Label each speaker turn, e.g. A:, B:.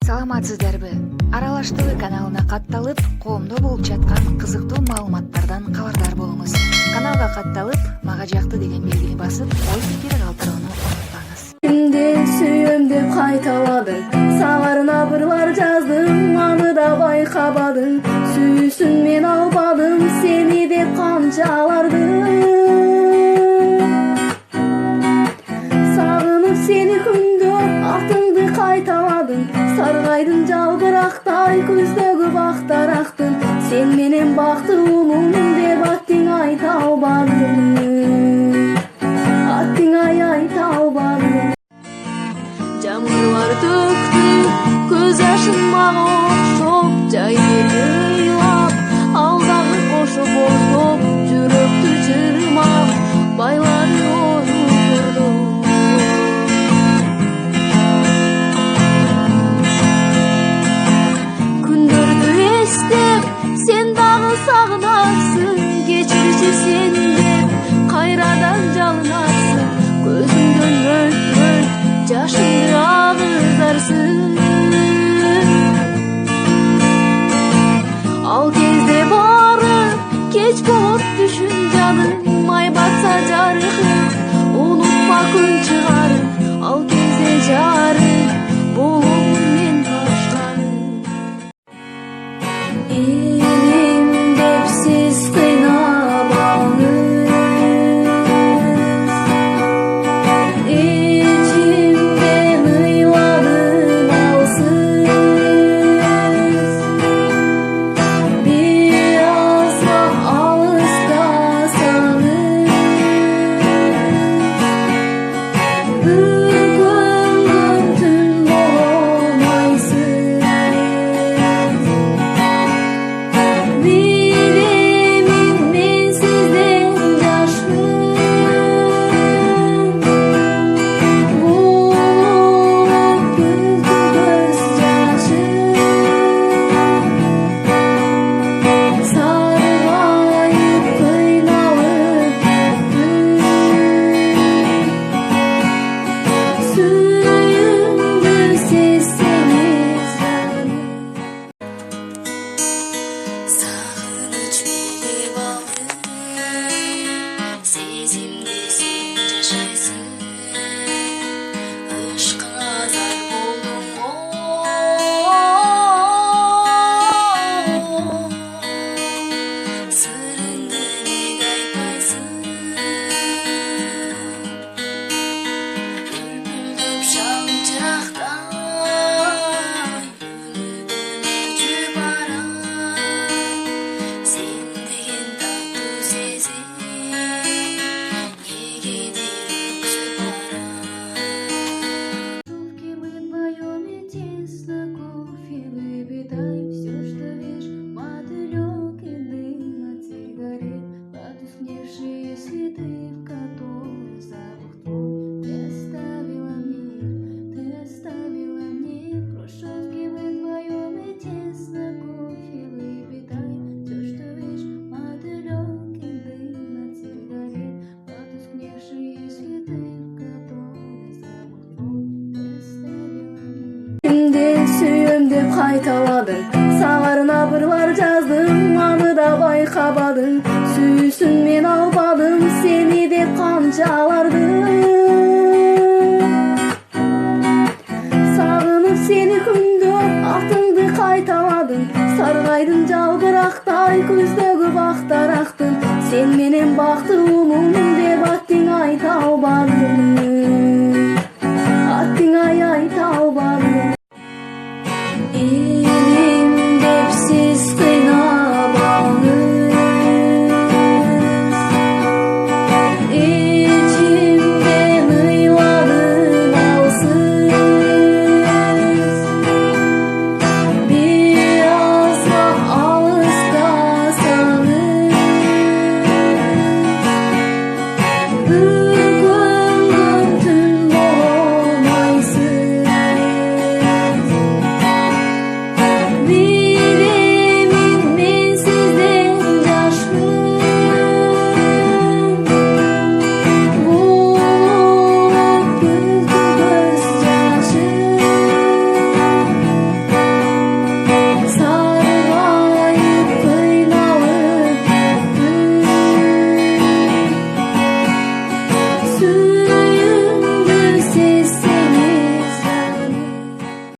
A: Саламатсыздарбы? Аралаштыруу каналына катталып, коомдо болуп жаткан кызыктуу маалыматтардан кабардар болуңуз. Каналга катталып, мага жакты деген белгини басып, ой пикир калтырууну унутпаңыз.
B: Кимди сүйөм деп кайталадың, сагарына ырлар жаздым, аныда байкабадын, сүйүүсүн мен албадым, сени деп канчалардым. Сагынып сени күндө атыңды кайталадым, саргайдын жалбырактай көздөгү бактарактын, сен менен бактылуумун деп аттың айта албадым, аттың айта албадым. Жамырлар төктү көз жашын мага окшоп, жай ыйлап алдагы кошо боздоп, жүрөктү жырмап байлады отурду. Күндөрдү эстеп сен дагы сагынасың, кечирчи сен деп кайрадан жалынасың, көзүңдөн мөлт-мөлт жашыңды агызарсың. Ал кезде бары кеч болот түшүн жаным, май батса жарыхым, унутма күн чыгарым, ал кезде жарым болом мен башканы. Элим деп сиз кыйнабаңыз, ичимден ыйладым алсыз, бир азга алыстасаңыз, күнгөн түн болмайсыз. Билемин мен сизден жашмын, болуп көз жашым, саргайып кыйналып бүттүм, сүйүмдү сезсеңиз жаным. Сагыныч билип алдым, сезимди сен жашайсың, ышкыңа зар болдуңбу, сырыңды неге айтпайсың, үрпүлдөп шам чырактай үмүтүм өчүп барам, сен деген таттуу сезим негедир өксүп барам. Сутки мы вдвоем и тесно, кофе выпитай, все, что видишь, мотылек и дым от сигарет, потускневшие цветы, в которых запах твой ты оставила мне, хрущевки мы вдвоем и тесно, кофе выпитай, все, что видишь, мотылек и дым от сигарет, потускневшие цветы, в которых запах твой ты оставила мне. Кимди сүйөм деп кайталадың, сагарына ырлар жаздым, аныда байкабадын, сүйүүсүн мен албадым, сени деп канчалардым. Сагынып сени күндө атыңды кайталадым, саргайдын жалбырактай көздөгү бактарактын, сен менен бактылуумун деп аттың айта албадым,